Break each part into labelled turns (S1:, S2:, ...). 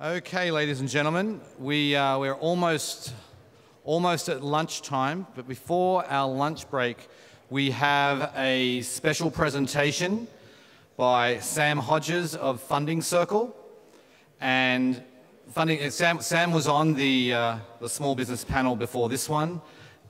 S1: Okay, ladies and gentlemen, we're almost at lunchtime, but before our lunch break, we have a special presentation by Sam Hodges of Funding Circle. And Sam was on the small business panel before this one,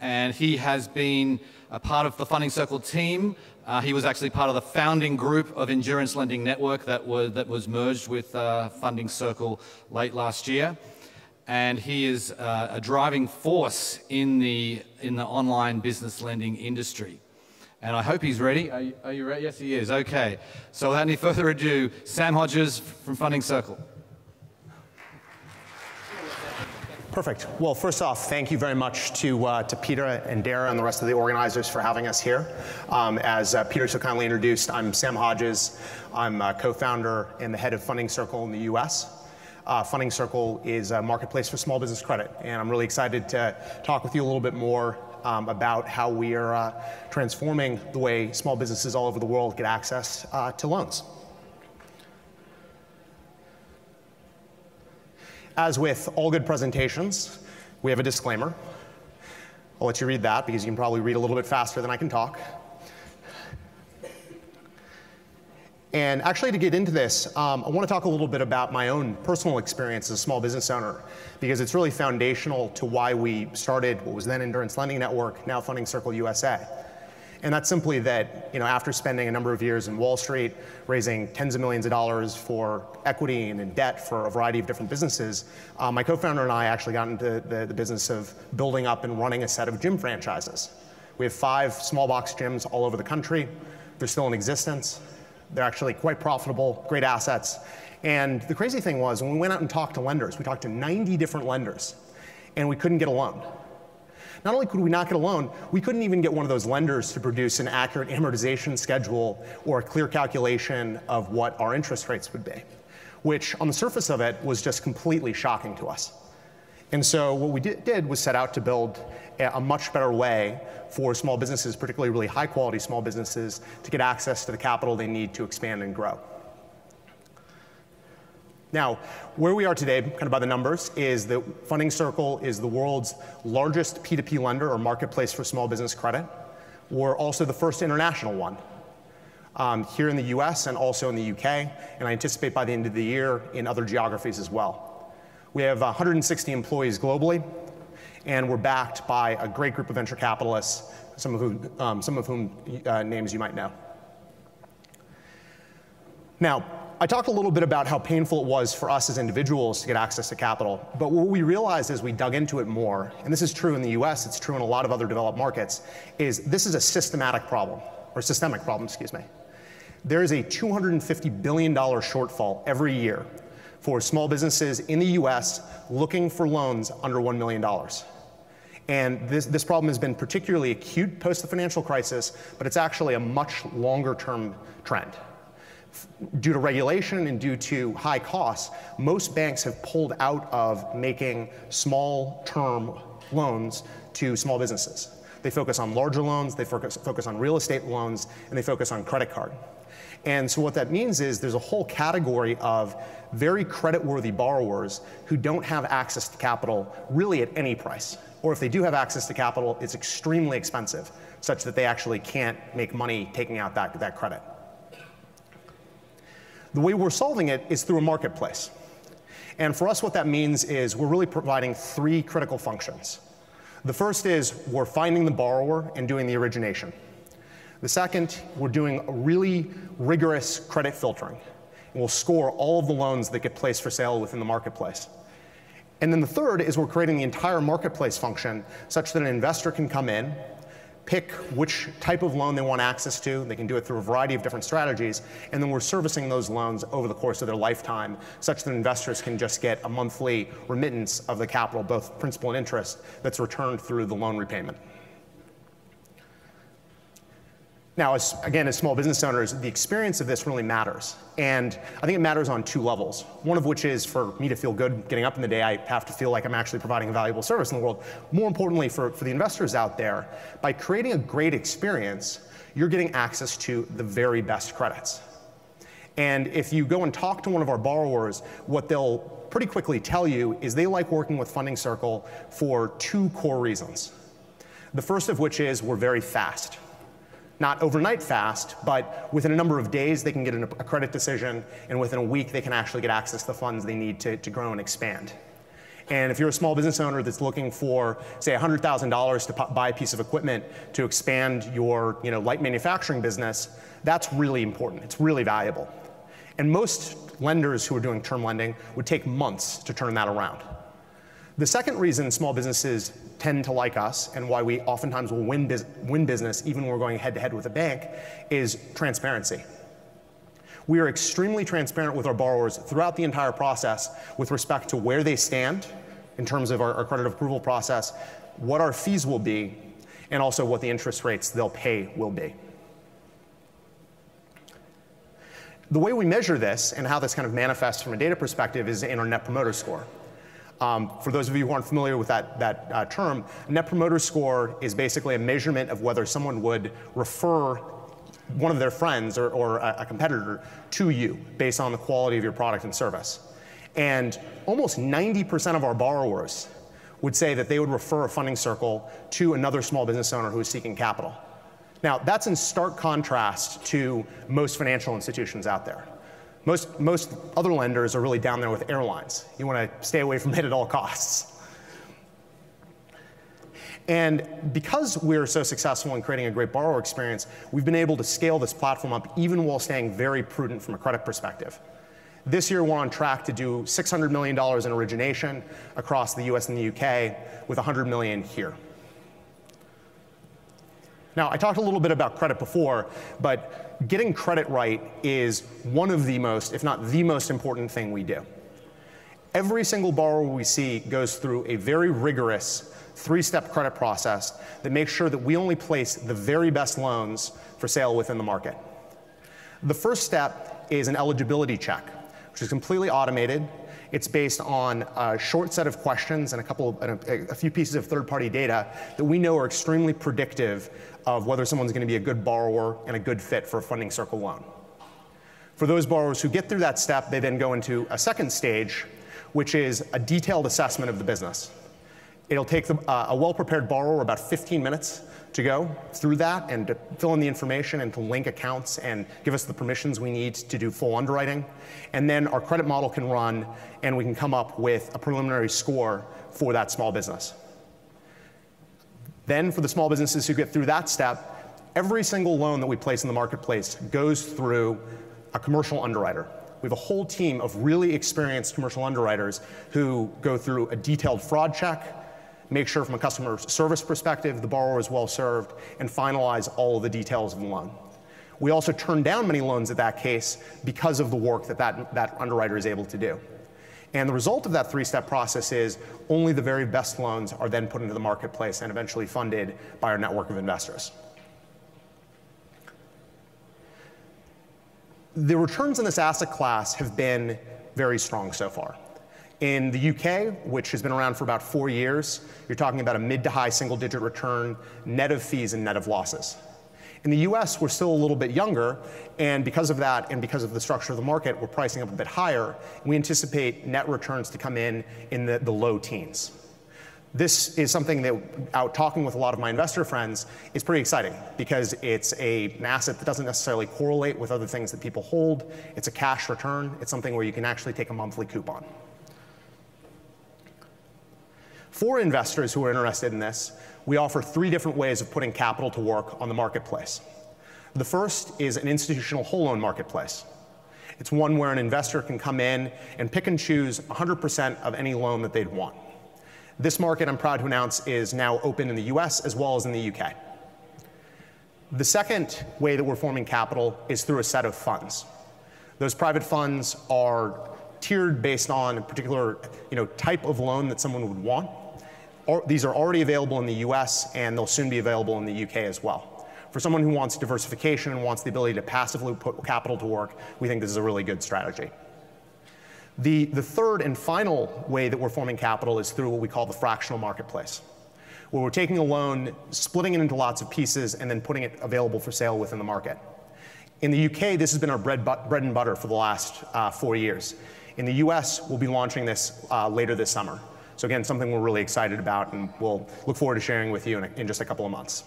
S1: and he has been a part of the Funding Circle team. He was actually part of the founding group of Endurance Lending Network that was merged with Funding Circle late last year. And he is a driving force in the online business lending industry. And I hope he's ready. Are you ready? Yes, he is. Okay. So without any further ado, Sam Hodges from Funding Circle.
S2: Perfect. Well, first off, thank you very much to Peter and Dara and the rest of the organizers for having us here. As Peter so kindly introduced, I'm Sam Hodges. I'm a co-founder and the head of Funding Circle in the US. Funding Circle is a marketplace for small business credit, and I'm really excited to talk with you a little bit more about how we are transforming the way small businesses all over the world get access to loans. As with all good presentations, we have a disclaimer. I'll let you read that because you can probably read a little bit faster than I can talk. And actually, to get into this, I want to talk a little bit about my own personal experience as a small business owner, because it's really foundational to why we started what was then Endurance Lending Network, now Funding Circle USA. And that's simply that, after spending a number of years in Wall Street, raising tens of millions of dollars for equity and in debt for a variety of different businesses, my co-founder and I actually got into the business of building up and running a set of gym franchises. We have 5 small box gyms all over the country. They're still in existence. They're actually quite profitable, great assets. And the crazy thing was, when we went out and talked to lenders, we talked to 90 different lenders, and we couldn't get a loan. Not only could we not get a loan, we couldn't even get one of those lenders to produce an accurate amortization schedule or a clear calculation of what our interest rates would be, which on the surface of it was just completely shocking to us. And so what we did was set out to build a much better way for small businesses, particularly really high quality small businesses, to get access to the capital they need to expand and grow. Now, where we are today, kind of by the numbers, is that Funding Circle is the world's largest P2P lender or marketplace for small business credit. We're also the first international one here in the US and also in the UK, and I anticipate by the end of the year in other geographies as well. We have 160 employees globally, and we're backed by a great group of venture capitalists, some of whom names you might know. Now, I talked a little bit about how painful it was for us as individuals to get access to capital, but what we realized as we dug into it more, and this is true in the US, it's true in a lot of other developed markets, is this is a systemic problem, excuse me. There is a $250 billion shortfall every year for small businesses in the US looking for loans under $1 million. And this problem has been particularly acute post the financial crisis, but it's actually a much longer term trend. Due to regulation and due to high costs, most banks have pulled out of making small-term loans to small businesses. They focus on larger loans, they focus on real estate loans, and they focus on credit card. And so what that means is there's a whole category of very credit-worthy borrowers who don't have access to capital really at any price. Or if they do have access to capital, it's extremely expensive, such that they actually can't make money taking out that credit. The way we're solving it is through a marketplace. And for us, what that means is we're really providing 3 critical functions. The first is we're finding the borrower and doing the origination. The second, we're doing a really rigorous credit filtering. And we'll score all of the loans that get placed for sale within the marketplace. And then the third is we're creating the entire marketplace function such that an investor can come in, pick which type of loan they want access to. They can do it through a variety of different strategies, and then we're servicing those loans over the course of their lifetime such that investors can just get a monthly remittance of the capital, both principal and interest, that's returned through the loan repayment. Now, again, as small business owners, the experience of this really matters. And I think it matters on 2 levels. One of which is for me to feel good getting up in the day, I have to feel like I'm actually providing a valuable service in the world. More importantly, for the investors out there, by creating a great experience, you're getting access to the very best credits. And if you go and talk to one of our borrowers, what they'll pretty quickly tell you is they like working with Funding Circle for 2 core reasons. The first of which is we're very fast. Not overnight fast, but within a number of days they can get a credit decision, and within a week they can actually get access to the funds they need to grow and expand. And if you're a small business owner that's looking for, say, $100,000 to buy a piece of equipment to expand your light manufacturing business, that's really important. It's really valuable. And most lenders who are doing term lending would take months to turn that around. The second reason small businesses tend to like us, and why we oftentimes will win business even when we're going head-to-head with a bank, is transparency. We are extremely transparent with our borrowers throughout the entire process with respect to where they stand in terms of our credit approval process, what our fees will be, and also what the interest rates they'll pay will be. The way we measure this and how this kind of manifests from a data perspective is in our Net Promoter Score. For those of you who aren't familiar with that term, Net Promoter Score is basically a measurement of whether someone would refer one of their friends or a competitor to you based on the quality of your product and service. And almost 90% of our borrowers would say that they would refer a Funding Circle to another small business owner who is seeking capital. Now, that's in stark contrast to most financial institutions out there. Most other lenders are really down there with airlines. You want to stay away from it at all costs. And because we're so successful in creating a great borrower experience, we've been able to scale this platform up even while staying very prudent from a credit perspective. This year, we're on track to do $600 million in origination across the US and the UK, with $100 million here. Now, I talked a little bit about credit before, but getting credit right is one of the most, if not the most important thing we do. Every single borrower we see goes through a very rigorous 3-step credit process that makes sure that we only place the very best loans for sale within the market. The first step is an eligibility check, which is completely automated. It's based on a short set of questions and a few pieces of third-party data that we know are extremely predictive of whether someone's going to be a good borrower and a good fit for a Funding Circle loan. For those borrowers who get through that step, they then go into a second stage, which is a detailed assessment of the business. It'll take a well-prepared borrower about 15 minutes to go through that and to fill in the information and to link accounts and give us the permissions we need to do full underwriting. And then our credit model can run and we can come up with a preliminary score for that small business. Then for the small businesses who get through that step, every single loan that we place in the marketplace goes through a commercial underwriter. We have a whole team of really experienced commercial underwriters who go through a detailed fraud check, make sure from a customer service perspective the borrower is well served, and finalize all of the details of the loan. We also turn down many loans at that case because of the work that underwriter is able to do. And the result of that 3-step process is only the very best loans are then put into the marketplace and eventually funded by our network of investors. The returns in this asset class have been very strong so far. In the UK, which has been around for about 4 years, you're talking about a mid to high single-digit return, net of fees and net of losses. In the US, we're still a little bit younger, and because of that and because of the structure of the market, we're pricing up a bit higher. We anticipate net returns to come in the low teens. This is something that, out talking with a lot of my investor friends, is pretty exciting because it's an asset that doesn't necessarily correlate with other things that people hold. It's a cash return. It's something where you can actually take a monthly coupon. For investors who are interested in this, we offer 3 different ways of putting capital to work on the marketplace. The first is an institutional whole loan marketplace. It's one where an investor can come in and pick and choose 100% of any loan that they'd want. This market, I'm proud to announce, is now open in the US as well as in the UK. The second way that we're forming capital is through a set of funds. Those private funds are tiered based on a particular type of loan that someone would want. These are already available in the US, and they'll soon be available in the UK as well. For someone who wants diversification and wants the ability to passively put capital to work, we think this is a really good strategy. The third and final way that we're forming capital is through what we call the fractional marketplace, where we're taking a loan, splitting it into lots of pieces, and then putting it available for sale within the market. In the UK, this has been our bread and butter for the last 4 years. In the US, we'll be launching this later this summer. So again, something we're really excited about, and we'll look forward to sharing with you in just a couple of months.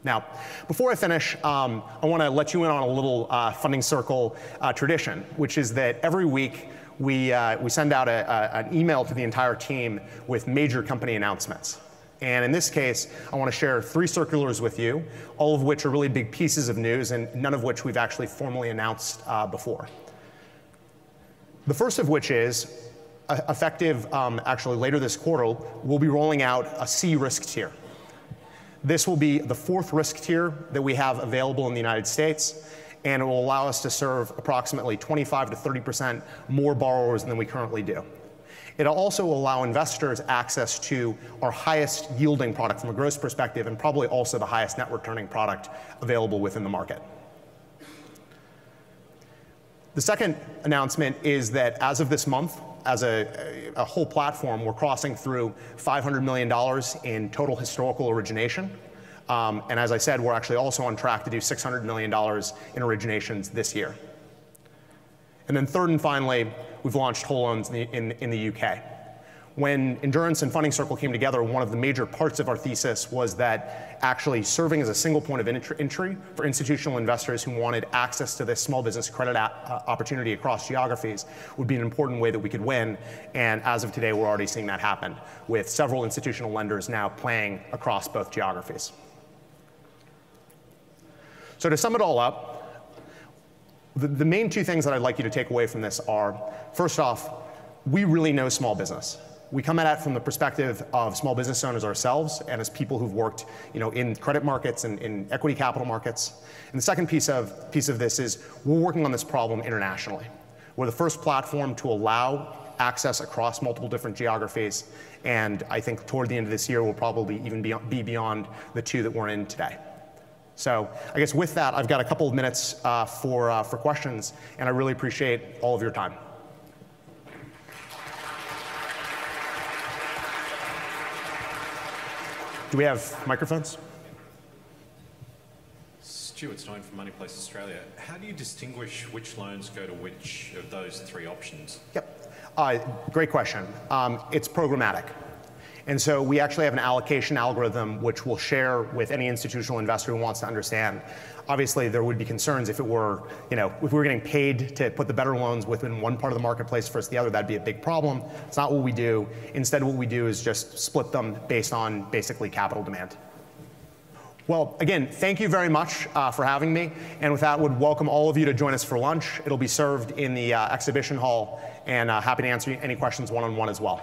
S2: Now, before I finish, I want to let you in on a little funding circle tradition, which is that every week we send out an email to the entire team with major company announcements. And in this case, I want to share 3 circulars with you, all of which are really big pieces of news, and none of which we've actually formally announced before. The first of which is, effective actually later this quarter, we'll be rolling out a C risk tier. This will be the 4th risk tier that we have available in the United States, and it will allow us to serve approximately 25 to 30% more borrowers than we currently do. It'll also allow investors access to our highest yielding product from a gross perspective, and probably also the highest net returning product available within the market. The second announcement is that as of this month, as a whole platform, we're crossing through $500 million in total historical origination. And as I said, we're actually also on track to do $600 million in originations this year. And then third and finally, we've launched whole loans in the UK. When Endurance and Funding Circle came together, one of the major parts of our thesis was that actually serving as a single point of entry for institutional investors who wanted access to this small business credit opportunity across geographies would be an important way that we could win. And as of today, we're already seeing that happen, with several institutional lenders now playing across both geographies. So to sum it all up, the main 2 things that I'd like you to take away from this are, first off, we really know small business. We come at it from the perspective of small business owners ourselves and as people who've worked in credit markets and in equity capital markets. And the second piece of this is we're working on this problem internationally. We're the first platform to allow access across multiple different geographies. And I think toward the end of this year, we'll probably even be beyond the 2 that we're in today. So I guess with that, I've got a couple of minutes for questions, and I really appreciate all of your time. Do we have microphones?
S3: Stuart Stone from Moneyplace Australia. How do you distinguish which loans go to which of those 3 options?
S2: Yep, great question. It's programmatic. And so we actually have an allocation algorithm which we'll share with any institutional investor who wants to understand. Obviously, there would be concerns if it were, if we were getting paid to put the better loans within one part of the marketplace versus the other. That'd be a big problem. It's not what we do. Instead, what we do is just split them based on basically capital demand. Well, again, thank you very much for having me. And with that, would welcome all of you to join us for lunch. It'll be served in the exhibition hall, and happy to answer any questions one-on-one as well.